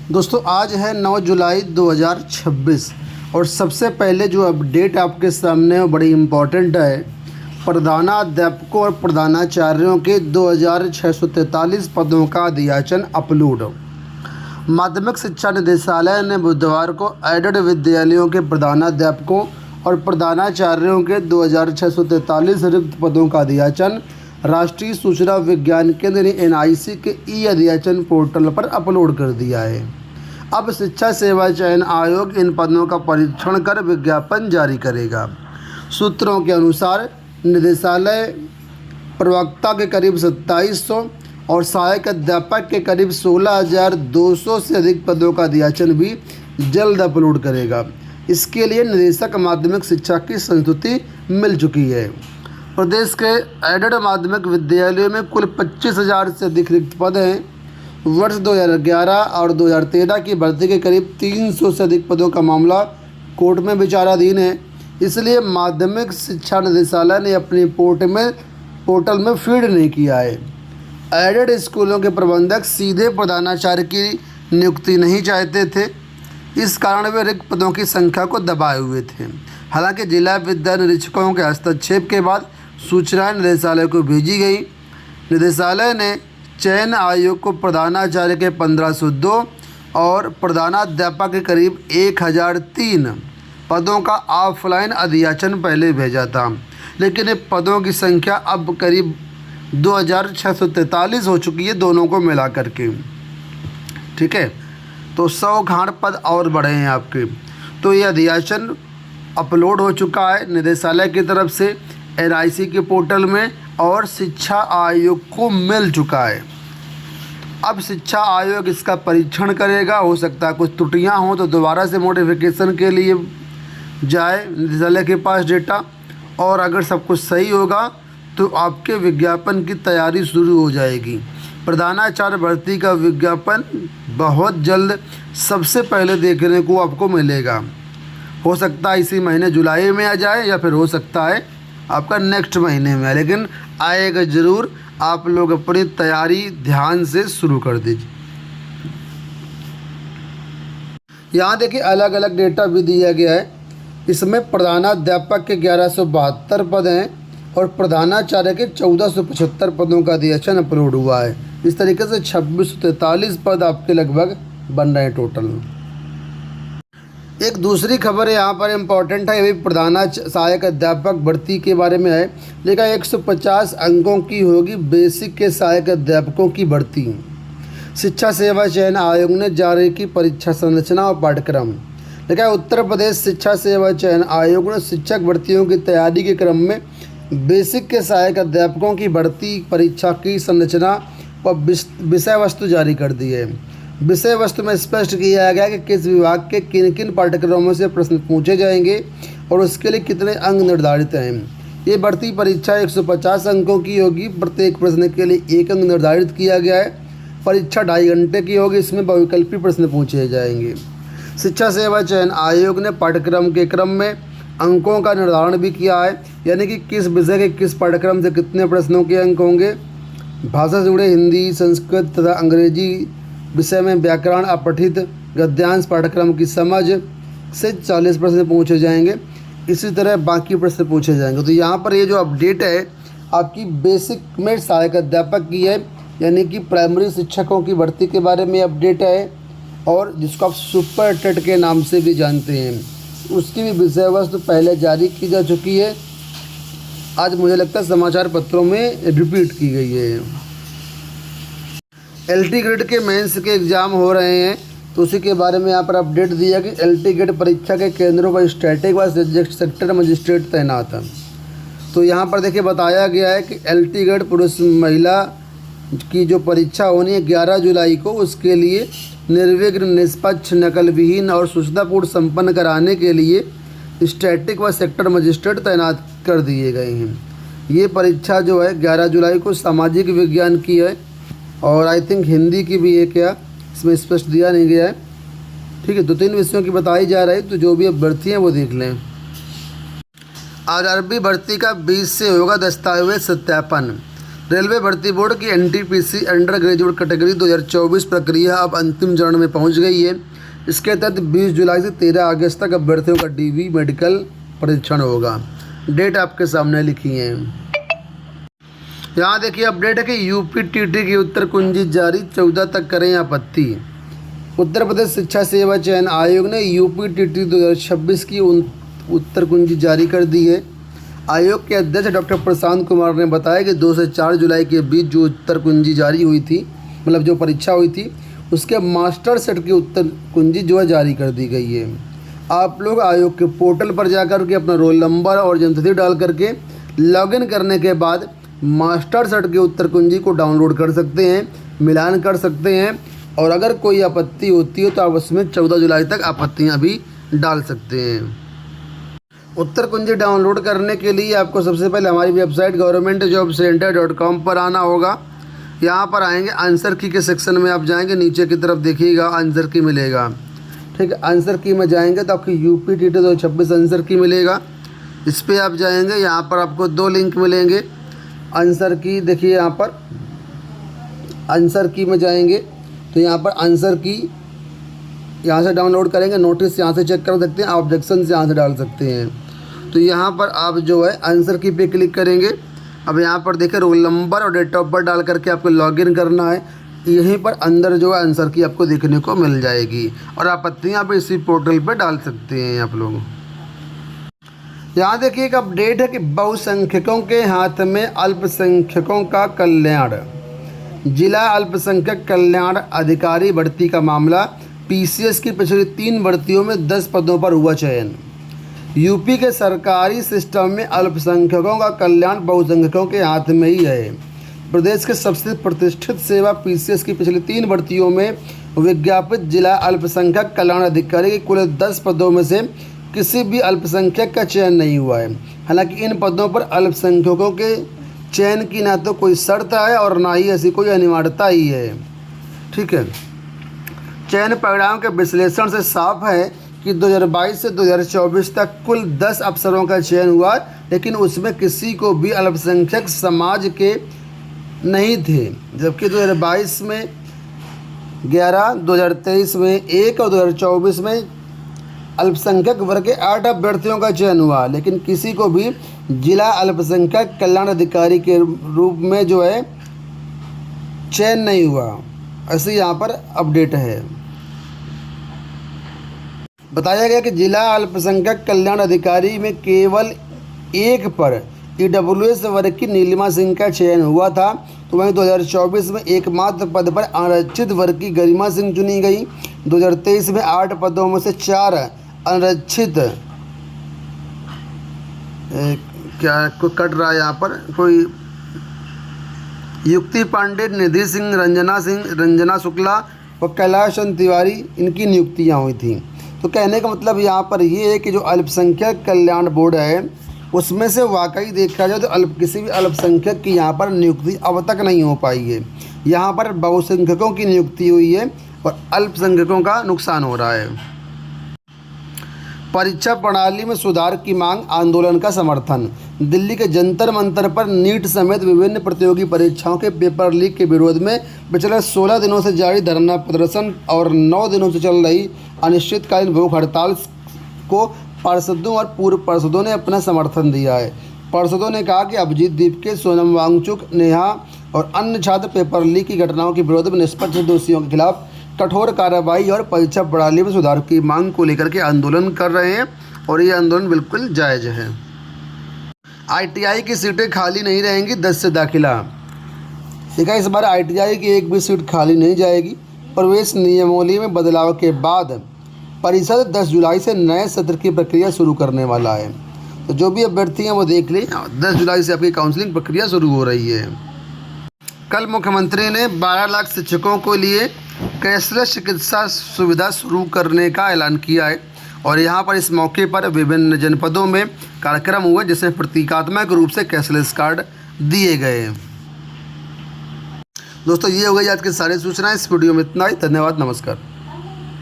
दोस्तों आज है 9 जुलाई 2026 और सबसे पहले जो अपडेट आपके सामने है वो बड़ी इम्पोर्टेंट है। प्रधानाध्यापकों और प्रधानाचार्यों के 2643 पदों का अध्याचन अपलोड। माध्यमिक शिक्षा निदेशालय ने बुधवार को एडेड विद्यालयों के प्रधानाध्यापकों और प्रधानाचार्यों के 2643 रिक्त पदों का अध्याचन राष्ट्रीय सूचना विज्ञान केंद्र NIC के अध्याचन पोर्टल पर अपलोड कर दिया है। अब शिक्षा सेवा चयन आयोग इन पदों का परीक्षण कर विज्ञापन जारी करेगा। सूत्रों के अनुसार निदेशालय प्रवक्ता के करीब 2700 और सहायक अध्यापक के करीब 16,200 से अधिक पदों का अध्याचन भी जल्द अपलोड करेगा। इसके लिए निदेशक माध्यमिक शिक्षा की संस्तुति मिल चुकी है। प्रदेश के एडेड माध्यमिक विद्यालयों में कुल 25,000 से अधिक रिक्त पद हैं। वर्ष 2011 और 2013 की भर्ती के करीब 300 से अधिक पदों का मामला कोर्ट में विचाराधीन है। इसलिए माध्यमिक शिक्षा निदेशालय ने अपनी पोर्टल में फीड नहीं किया है। एडेड स्कूलों के प्रबंधक सीधे प्रधानाचार्य की नियुक्ति नहीं चाहते थे, इस कारण वे रिक्त पदों की संख्या को दबाए हुए थे। हालांकि जिला विद्या निरीक्षकों के हस्तक्षेप के बाद सूचनाएं निदेशालय को भेजी गई। निदेशालय ने चयन आयोग को प्रधानाचार्य के 1502 और प्रधानाध्यापक के करीब 1003 पदों का ऑफलाइन अध्याचन पहले भेजा था, लेकिन इन पदों की संख्या अब करीब 2643 हो चुकी है दोनों को मिला करके। ठीक है, तो 100 खाड़ पद और बढ़े हैं आपके। तो ये अध्याचन अपलोड हो चुका है निदेशालय की तरफ से NIC के पोर्टल में और शिक्षा आयोग को मिल चुका है। अब शिक्षा आयोग इसका परीक्षण करेगा। हो सकता है कुछ त्रुटियां हों तो दोबारा से मॉडिफिकेशन के लिए जाए निदेशालय के पास डेटा, और अगर सब कुछ सही होगा तो आपके विज्ञापन की तैयारी शुरू हो जाएगी। प्रधानाचार्य भर्ती का विज्ञापन बहुत जल्द सबसे पहले देखने को आपको मिलेगा। हो सकता है इसी महीने जुलाई में आ जाए या फिर हो सकता है आपका नेक्स्ट महीने में, लेकिन आएगा ज़रूर। आप लोग अपनी तैयारी ध्यान से शुरू कर दीजिए। यहाँ देखिए अलग अलग डेटा भी दिया गया है। इसमें प्रधानाध्यापक के 1172 पद हैं और प्रधानाचार्य के 1475 पदों का अध्याचन अपलोड हुआ है। इस तरीके से 2643 पद आपके लगभग बन रहे हैं टोटल। एक दूसरी खबर यहाँ पर इम्पॉर्टेंट है, ये भी सहायक अध्यापक भर्ती के बारे में है। लेकिन 150 अंकों की होगी बेसिक के सहायक अध्यापकों की भर्ती। शिक्षा सेवा चयन आयोग ने जारी की परीक्षा संरचना और पाठ्यक्रम। लेकिन उत्तर प्रदेश शिक्षा सेवा चयन आयोग ने शिक्षक भर्तियों की तैयारी के क्रम में बेसिक के सहायक अध्यापकों की भर्ती परीक्षा की संरचना व विषय वस्तु जारी कर दी है। विषय वस्तु में स्पष्ट किया गया कि किस विभाग के किन किन पाठ्यक्रमों से प्रश्न पूछे जाएंगे और उसके लिए कितने अंक निर्धारित हैं। ये भर्ती परीक्षा 150 अंकों की होगी। प्रत्येक प्रश्न के लिए 1 अंक निर्धारित किया गया है। परीक्षा 2.5 घंटे की होगी। इसमें बहुविकल्पी प्रश्न पूछे जाएंगे। शिक्षा सेवा चयन आयोग ने पाठ्यक्रम के क्रम में अंकों का निर्धारण भी किया है, यानी कि किस विषय के किस पाठ्यक्रम से कितने प्रश्नों के अंक होंगे। भाषा से जुड़े हिंदी, संस्कृत तथा अंग्रेजी विषय में व्याकरण, अपठित गद्यांश पाठ्यक्रम की समझ से 40 प्रश्न पूछे जाएंगे। इसी तरह बाकी प्रश्न पूछे जाएंगे। तो यहाँ पर ये जो अपडेट है आपकी बेसिक में सहायक अध्यापक की है, यानी कि प्राइमरी शिक्षकों की भर्ती के बारे में अपडेट है, और जिसको आप सुपर टेट के नाम से भी जानते हैं। उसकी भी विषय वस्तु पहले जारी की जा चुकी है। आज मुझे लगता है समाचार पत्रों में रिपीट की गई है। LT ग्रेड के मेंस के एग्ज़ाम हो रहे हैं, तो उसी के बारे में यहाँ पर अपडेट दिया कि LT ग्रेड परीक्षा के केंद्रों पर स्टैटिक व सेक्टर मजिस्ट्रेट तैनात हैं। तो यहाँ पर देखिए बताया गया है कि LT ग्रेड पुरुष महिला की जो परीक्षा होनी है 11 जुलाई को, उसके लिए निर्विघ्न, निष्पक्ष, नकल विहीन और सूचनापूर्ण संपन्न कराने के लिए स्टैटिक व सेक्टर मजिस्ट्रेट तैनात कर दिए गए हैं। ये परीक्षा जो है 11 जुलाई को सामाजिक विज्ञान की है, और आई थिंक हिंदी की भी है क्या, इसमें स्पष्ट दिया नहीं गया है। ठीक है, 2-3 विषयों की बताई जा रही है। तो जो भी अभ्यर्थी हैं वो देख लें। आज अरबी भर्ती का 20 से होगा दस्तावेज सत्यापन। रेलवे भर्ती बोर्ड की एनटीपीसी अंडर ग्रेजुएट कैटेगरी 2024 प्रक्रिया अब अंतिम चरण में पहुंच गई है। इसके तहत 20 जुलाई से 13 अगस्त तक अभ्यर्थियों का डीवी मेडिकल परीक्षण होगा। डेट आपके सामने लिखी है। यहाँ देखिए अपडेट है कि यूपीटीटी की उत्तर कुंजी जारी, 14 तक करें आपत्ति। उत्तर प्रदेश शिक्षा सेवा चयन आयोग ने यूपीटीटी 2026 की उत्तर कुंजी जारी कर दी है। आयोग के अध्यक्ष डॉक्टर प्रशांत कुमार ने बताया कि 2 से 4 जुलाई के बीच जो उत्तर कुंजी जारी हुई थी, मतलब जो परीक्षा हुई थी, उसके मास्टर सेट की उत्तर कुंजी जो है जारी कर दी गई है। आप लोग आयोग के पोर्टल पर जाकर के अपना रोल नंबर और जन्मतिथि डाल करके लॉगिन करने के बाद मास्टर सेट की उत्तर कुंजी को डाउनलोड कर सकते हैं, मिलान कर सकते हैं, और अगर कोई आपत्ति होती है तो आप उसमें 14 जुलाई तक आपत्तियाँ भी डाल सकते हैं। उत्तर कुंजी डाउनलोड करने के लिए आपको सबसे पहले हमारी वेबसाइट governmentjobcenter.com पर आना होगा। यहाँ पर आएंगे आंसर की के सेक्शन में आप जाएंगे, नीचे की तरफ देखिएगा आंसर की मिलेगा। ठीक है, आंसर की में जाएंगे तो आपकी यूपीटीटी 2026 आंसर की मिलेगा। इस पर आप जाएंगे, यहाँ पर आपको 2 लिंक मिलेंगे आंसर की। देखिए यहाँ पर आंसर की में जाएंगे तो यहाँ पर आंसर की यहाँ से डाउनलोड करेंगे, नोटिस यहाँ से चेक कर सकते हैं, ऑब्जेक्शन यहाँ से डाल सकते हैं। तो यहाँ पर आप जो है आंसर की पे क्लिक करेंगे। अब यहाँ पर देखिए रोल नंबर और डेट ऑफ बर्थ डाल करके आपको लॉगिन करना है। यहीं पर अंदर जो है आंसर की आपको देखने को मिल जाएगी, और आपत्तियाँ भी इसी पोर्टल पर डाल सकते हैं आप लोग। यहाँ देखिए एक अपडेट है कि बहुसंख्यकों के हाथ में अल्पसंख्यकों का कल्याण। जिला अल्पसंख्यक कल्याण अधिकारी भर्ती का मामला। पीसीएस की पिछली 3 भर्तियों में 10 पदों पर हुआ चयन। यूपी के सरकारी सिस्टम में अल्पसंख्यकों का कल्याण बहुसंख्यकों के हाथ में ही है। प्रदेश के सबसे प्रतिष्ठित सेवा पीसीएस की पिछली 3 भर्तियों में विज्ञापित जिला अल्पसंख्यक कल्याण अधिकारी के कुल 10 पदों में से किसी भी अल्पसंख्यक का चयन नहीं हुआ है। हालांकि इन पदों पर अल्पसंख्यकों के चयन की ना तो कोई शर्त है और ना ही ऐसी कोई अनिवार्यता ही है। ठीक है, चयन परिणाम के विश्लेषण से साफ है कि 2022 से 2024 तक कुल 10 अफसरों का चयन हुआ, लेकिन उसमें किसी को भी अल्पसंख्यक समाज के नहीं थे। जबकि 2022 में 11, 2023 में 1 और 2024 में अल्पसंख्यक वर्ग के 8 अभ्यर्थियों का चयन हुआ, लेकिन किसी को भी जिला अल्पसंख्यक कल्याण अधिकारी के रूप में जो है चयन नहीं हुआ। ऐसे यहाँ पर अपडेट है। बताया गया कि जिला अल्पसंख्यक कल्याण अधिकारी में केवल 1 पर ईडब्ल्यूएस वर्ग की नीलिमा सिंह का चयन हुआ था, तो वहीं 2024 में एकमात्र पद पर आरक्षित वर्ग की गरिमा सिंह चुनी गई। 2023 में 8 पदों में से 4 आरक्षित क्या को कट रहा है यहाँ पर, कोई युक्ति पांडे, निधि सिंह, रंजना शुक्ला और कैलाश तिवारी, इनकी नियुक्तियाँ हुई थी। तो कहने का मतलब यहाँ पर ये है कि जो अल्पसंख्यक कल्याण बोर्ड है उसमें से वाकई देखा जाए तो किसी भी अल्पसंख्यक की यहाँ पर नियुक्ति अब तक नहीं हो पाई है। यहाँ पर बहुसंख्यकों की नियुक्ति हुई है और अल्पसंख्यकों का नुकसान हो रहा है। परीक्षा प्रणाली में सुधार की मांग, आंदोलन का समर्थन। दिल्ली के जंतर मंतर पर नीट समेत विभिन्न प्रतियोगी परीक्षाओं के पेपर लीक के विरोध में पिछले 16 दिनों से जारी धरना प्रदर्शन और 9 दिनों से चल रही अनिश्चितकालीन भूख हड़ताल को पार्षदों और पूर्व पार्षदों ने अपना समर्थन दिया है। पार्षदों ने कहा कि अभिजीत दीपके, सोनम वांगचुक, नेहा और अन्य छात्र पेपर लीक की घटनाओं के विरोध में निष्पक्ष दोषियों के खिलाफ कठोर कार्रवाई और परीक्षा प्रणाली में सुधार की मांग को लेकर के आंदोलन कर रहे हैं, और ये आंदोलन बिल्कुल जायज़ है। आईटीआई की सीटें खाली नहीं रहेंगी, 10 से दाखिला। देखा, इस बार आईटीआई की एक भी सीट खाली नहीं जाएगी। प्रवेश नियमावली में बदलाव के बाद परिषद 10 जुलाई से नए सत्र की प्रक्रिया शुरू करने वाला है। तो जो भी अभ्यर्थी हैं वो देख लें, 10 जुलाई से आपकी काउंसलिंग प्रक्रिया शुरू हो रही है। कल मुख्यमंत्री ने 12 लाख शिक्षकों को लिए कैशलेस चिकित्सा सुविधा शुरू करने का ऐलान किया है, और यहाँ पर इस मौके पर विभिन्न जनपदों में कार्यक्रम हुए जिसमें प्रतीकात्मक रूप से कैशलेस कार्ड दिए गए। दोस्तों, ये हो गई आज की सारी सूचनाएं। इस वीडियो में इतना ही। धन्यवाद, नमस्कार।